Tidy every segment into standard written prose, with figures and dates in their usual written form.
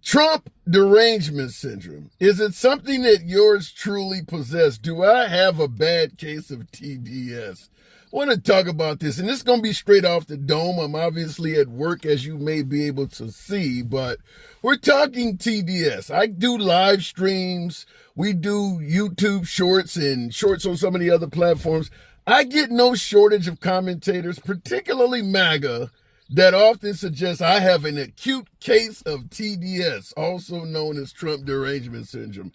Trump Derangement Syndrome. Is it something that yours truly possess? Do I have a bad case of TDS? I want to talk about this, and this is going to be straight off the dome. I'm obviously at work, as you may be able to see, but we're talking TDS. I do live streams. We do YouTube shorts and shorts on some of the other platforms. I get no shortage of commentators, particularly MAGA, that often suggests I have an acute case of TDS, also known as Trump Derangement Syndrome.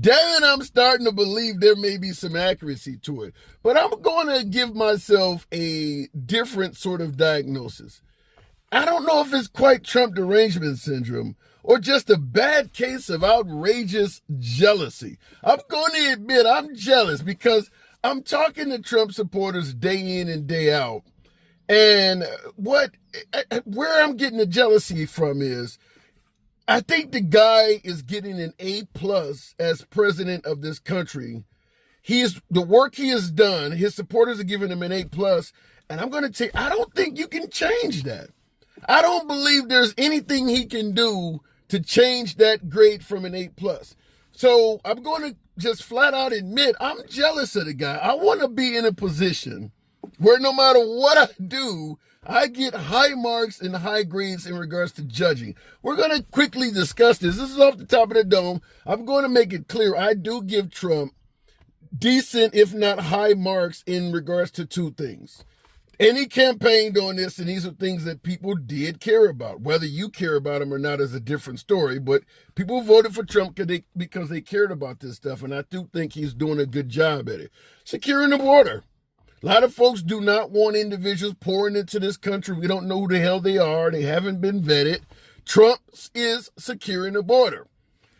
Damn it, I'm starting to believe there may be some accuracy to it. But I'm going to give myself a different sort of diagnosis. I don't know if it's quite Trump Derangement Syndrome or just a bad case of outrageous jealousy. I'm going to admit I'm jealous because I'm talking to Trump supporters day in and day out. And where I'm getting the jealousy from is, I think the guy is getting an A+ as president of this country. The work he has done, his supporters are giving him an A+, and I'm going to tell you, I don't think you can change that. I don't believe there's anything he can do to change that grade from an A+. So I'm going to just flat out admit I'm jealous of the guy. I want to be in a position where no matter what I do, I get high marks and high grades in regards to judging. We're going to quickly discuss this. This is off the top of the dome. I'm going to make it clear. I do give Trump decent, if not high marks in regards to two things. And he campaigned on this, and these are things that people did care about. Whether you care about him or not is a different story, but people voted for Trump because they cared about this stuff, and I do think he's doing a good job at it. Securing the border. A lot of folks do not want individuals pouring into this country. We don't know who the hell they are. They haven't been vetted. Trump is securing the border.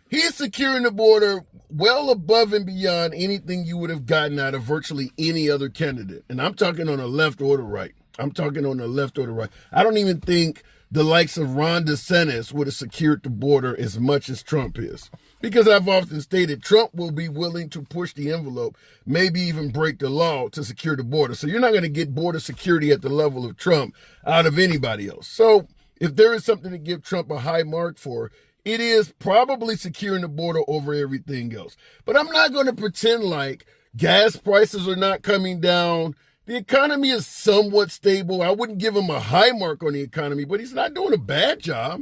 He's securing the border well above and beyond anything you would have gotten out of virtually any other candidate. And I'm talking on the left or the right. I don't even think the likes of Ron DeSantis would have secured the border as much as Trump is. Because I've often stated Trump will be willing to push the envelope, maybe even break the law to secure the border. So you're not going to get border security at the level of Trump out of anybody else. So if there is something to give Trump a high mark for, it is probably securing the border over everything else. But I'm not going to pretend like gas prices are not coming down. The economy is somewhat stable. I wouldn't give him a high mark on the economy, but he's not doing a bad job.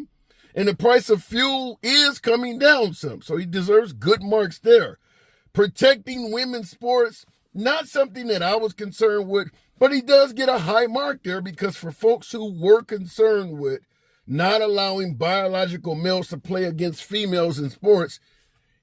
And the price of fuel is coming down some, so he deserves good marks there. Protecting women's sports, not something that I was concerned with, but he does get a high mark there because for folks who were concerned with not allowing biological males to play against females in sports,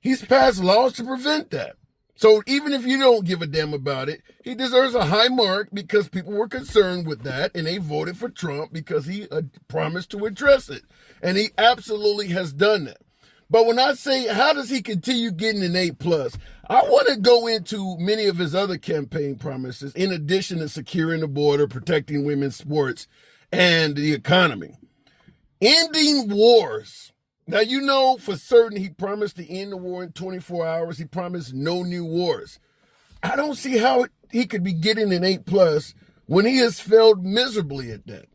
he's passed laws to prevent that. So even if you don't give a damn about it, he deserves a high mark because people were concerned with that and they voted for Trump because he promised to address it. And he absolutely has done that. But when I say, how does he continue getting an A+, I want to go into many of his other campaign promises, in addition to securing the border, protecting women's sports, and the economy. Ending wars. Now, you know for certain he promised to end the war in 24 hours. He promised no new wars. I don't see how he could be getting an A+ when he has failed miserably at that.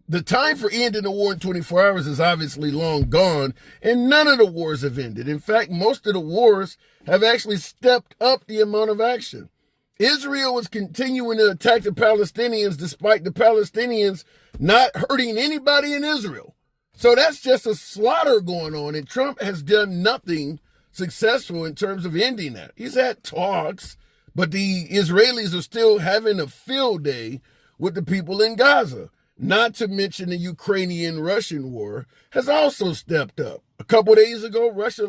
The time for ending the war in 24 hours is obviously long gone, and none of the wars have ended. In fact, most of the wars have actually stepped up the amount of action. Israel is continuing to attack the Palestinians despite the Palestinians not hurting anybody in Israel. So that's just a slaughter going on, and Trump has done nothing successful in terms of ending that. He's had talks, but the Israelis are still having a field day with the people in Gaza. Not to mention the Ukrainian-Russian war has also stepped up. A couple of days ago, Russia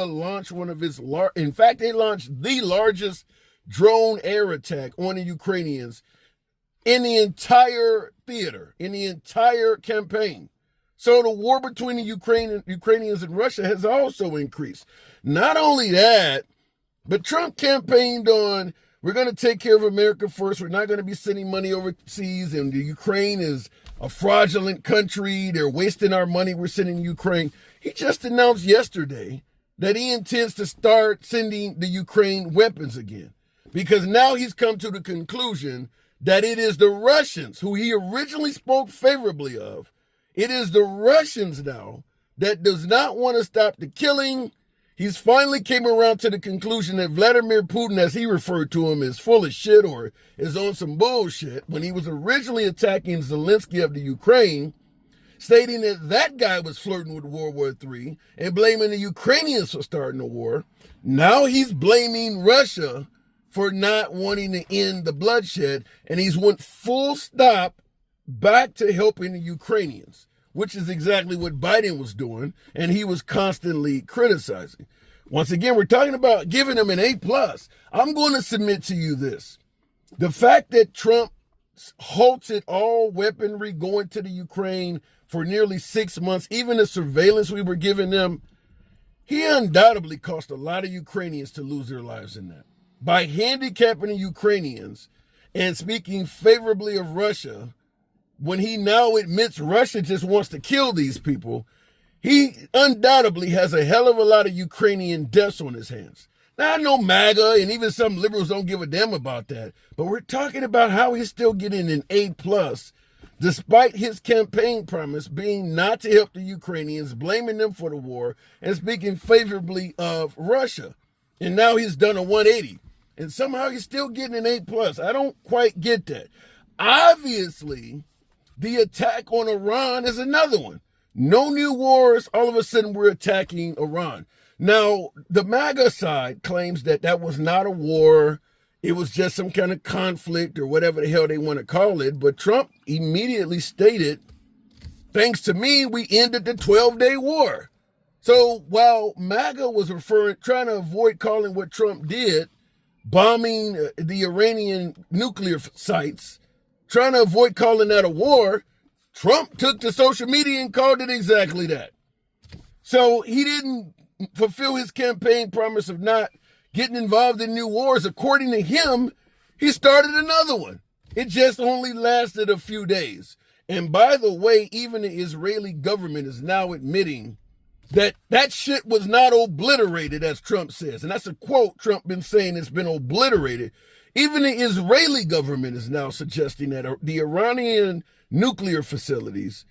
launched one of its in fact, they launched the largest drone air attack on the Ukrainians in the entire theater, in the entire campaign. So the war between the Ukrainians and Russia has also increased. Not only that, but Trump campaigned on, we're going to take care of America first. We're not going to be sending money overseas. And the Ukraine is a fraudulent country. They're wasting our money we're sending to Ukraine. He just announced yesterday that he intends to start sending the Ukraine weapons again. Because now he's come to the conclusion that it is the Russians, who he originally spoke favorably of, it is the Russians now that does not want to stop the killing. He's finally came around to the conclusion that Vladimir Putin, as he referred to him, is full of shit or is on some bullshit when he was originally attacking Zelensky of the Ukraine, stating that that guy was flirting with World War III and blaming the Ukrainians for starting the war. Now he's blaming Russia for not wanting to end the bloodshed, and he's went full stop back to helping the Ukrainians, which is exactly what Biden was doing, and he was constantly criticizing. Once again, we're talking about giving him an A+. I'm going to submit to you this. The fact that Trump halted all weaponry going to the Ukraine for nearly 6 months, even the surveillance we were giving them, he undoubtedly caused a lot of Ukrainians to lose their lives in that. By handicapping the Ukrainians and speaking favorably of Russia, when he now admits Russia just wants to kill these people, he undoubtedly has a hell of a lot of Ukrainian deaths on his hands. Now, I know MAGA and even some liberals don't give a damn about that, but we're talking about how he's still getting an A+, despite his campaign promise being not to help the Ukrainians, blaming them for the war, and speaking favorably of Russia. And now he's done a 180, and somehow he's still getting an A+. I don't quite get that. Obviously, the attack on Iran is another one. No new wars, all of a sudden we're attacking Iran. Now, the MAGA side claims that that was not a war. It was just some kind of conflict or whatever the hell they want to call it. But Trump immediately stated, thanks to me, we ended the 12-day war. So while MAGA was trying to avoid calling what Trump did, bombing the Iranian nuclear sites, trying to avoid calling that a war, Trump took to social media and called it exactly that. So he didn't fulfill his campaign promise of not getting involved in new wars. According to him, he started another one. It just only lasted a few days. And by the way, even the Israeli government is now admitting that that shit was not obliterated, as Trump says. And that's a quote Trump been saying, it's been obliterated. Even the Israeli government is now suggesting that the Iranian nuclear facilities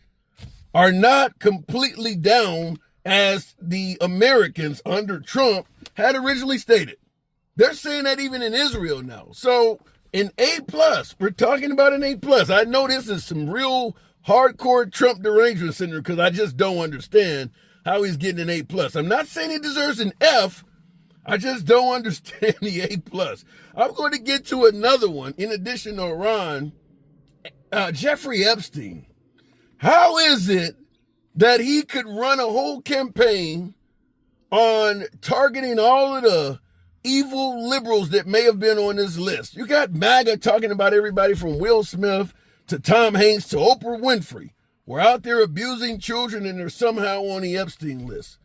are not completely down as the Americans under Trump had originally stated. They're saying that even in Israel now. So an A+, we're talking about an A+. I know this is some real hardcore Trump Derangement Syndrome because I just don't understand how he's getting an A+. I'm not saying he deserves an F. I just don't understand the A+. I'm going to get to another one in addition to Iran. Jeffrey Epstein. How is it that he could run a whole campaign on targeting all of the evil liberals that may have been on this list? You got MAGA talking about everybody from Will Smith to Tom Hanks to Oprah Winfrey. We're out there abusing children and they're somehow on the Epstein list.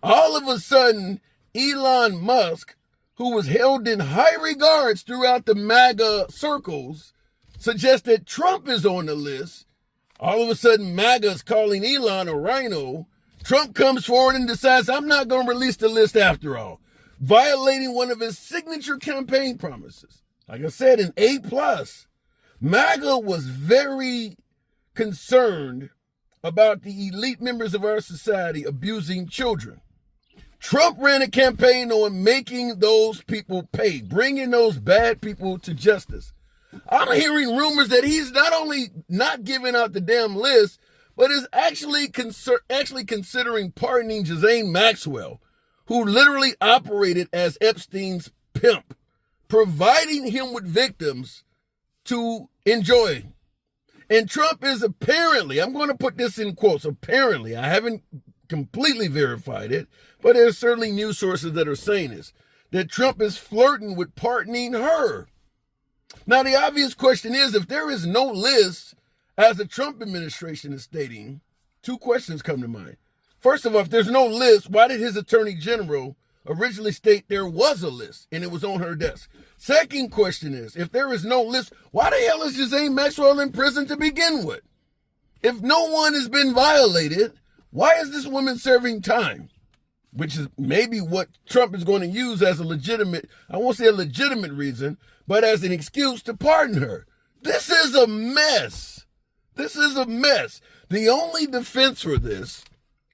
All of a sudden, Elon Musk, who was held in high regards throughout the MAGA circles, suggests that Trump is on the list. All of a sudden, MAGA is calling Elon a rhino. Trump comes forward and decides, I'm not going to release the list after all, violating one of his signature campaign promises. Like I said, an A+. MAGA was very concerned about the elite members of our society abusing children. Trump ran a campaign on making those people pay, bringing those bad people to justice. I'm hearing rumors that he's not only not giving out the damn list, but is actually considering pardoning Ghislaine Maxwell, who literally operated as Epstein's pimp, providing him with victims to enjoy. And Trump is apparently, I'm going to put this in quotes, apparently, I haven't completely verified it, but there's certainly news sources that are saying this, that Trump is flirting with pardoning her. Now, the obvious question is, if there is no list, as the Trump administration is stating, two questions come to mind. First of all, if there's no list, why did his attorney general originally state there was a list and it was on her desk? Second question is, if there is no list, why the hell is Ghislaine Maxwell in prison to begin with? If no one has been violated, why is this woman serving time? Which is maybe what Trump is going to use as a legitimate, I won't say a legitimate reason, but as an excuse to pardon her. This is a mess. This is a mess. The only defense for this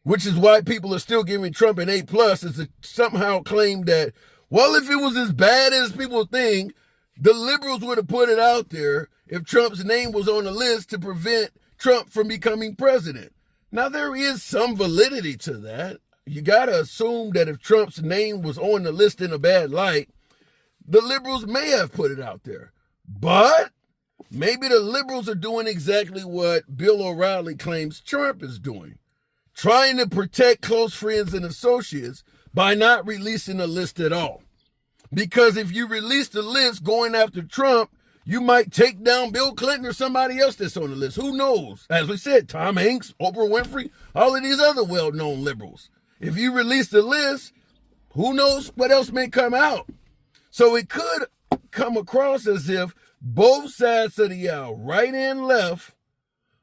which is why people are still giving Trump an A+, is to somehow claim that, well, if it was as bad as people think, the liberals would have put it out there if Trump's name was on the list to prevent Trump from becoming president. Now, there is some validity to that. You got to assume that if Trump's name was on the list in a bad light, the liberals may have put it out there. But maybe the liberals are doing exactly what Bill O'Reilly claims Trump is doing, trying to protect close friends and associates by not releasing the list at all. Because if you release the list going after Trump, you might take down Bill Clinton or somebody else that's on the list. Who knows? As we said, Tom Hanks, Oprah Winfrey, all of these other well-known liberals. If you release the list, who knows what else may come out? So it could come across as if both sides of the aisle, right and left,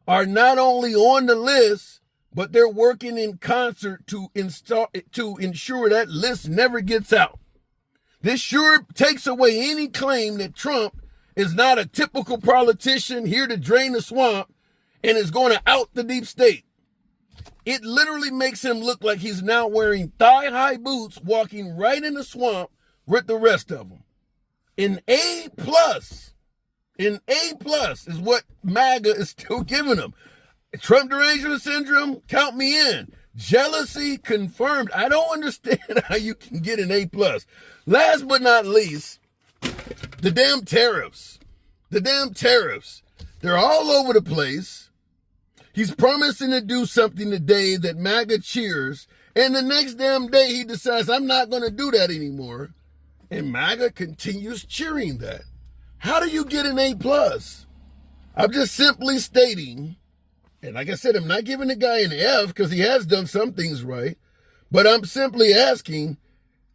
are not only on the list, but they're working in concert to ensure that list never gets out. This sure takes away any claim that Trump is not a typical politician here to drain the swamp and is going to out the deep state. It literally makes him look like he's now wearing thigh-high boots, walking right in the swamp with the rest of them. An A+, is what MAGA is still giving him. Trump Derangement Syndrome, count me in. Jealousy confirmed. I don't understand how you can get an A+. Last but not least, the damn tariffs. They're all over the place. He's promising to do something today that MAGA cheers, and the next damn day he decides, I'm not going to do that anymore. And MAGA continues cheering that. How do you get an A+? I'm just simply stating, and like I said, I'm not giving the guy an F because he has done some things right, but I'm simply asking,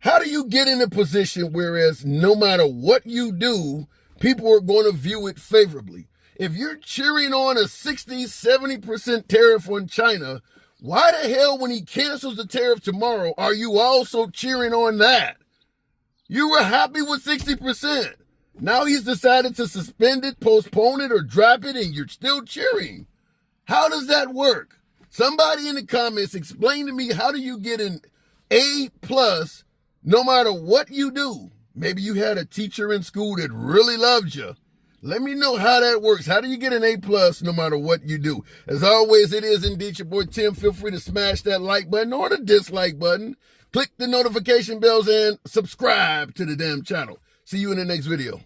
how do you get in a position whereas no matter what you do, people are going to view it favorably? If you're cheering on a 60, 70% tariff on China, why the hell, when he cancels the tariff tomorrow, are you also cheering on that? You were happy with 60%. Now he's decided to suspend it, postpone it, or drop it, and you're still cheering. How does that work? Somebody in the comments explain to me, how do you get an A+ no matter what you do? Maybe you had a teacher in school that really loved you. Let me know how that works. How do you get an A+ no matter what you do? As always, it is indeed your boy Tim. Feel free to smash that like button or the dislike button. Click the notification bells and subscribe to the damn channel. See you in the next video.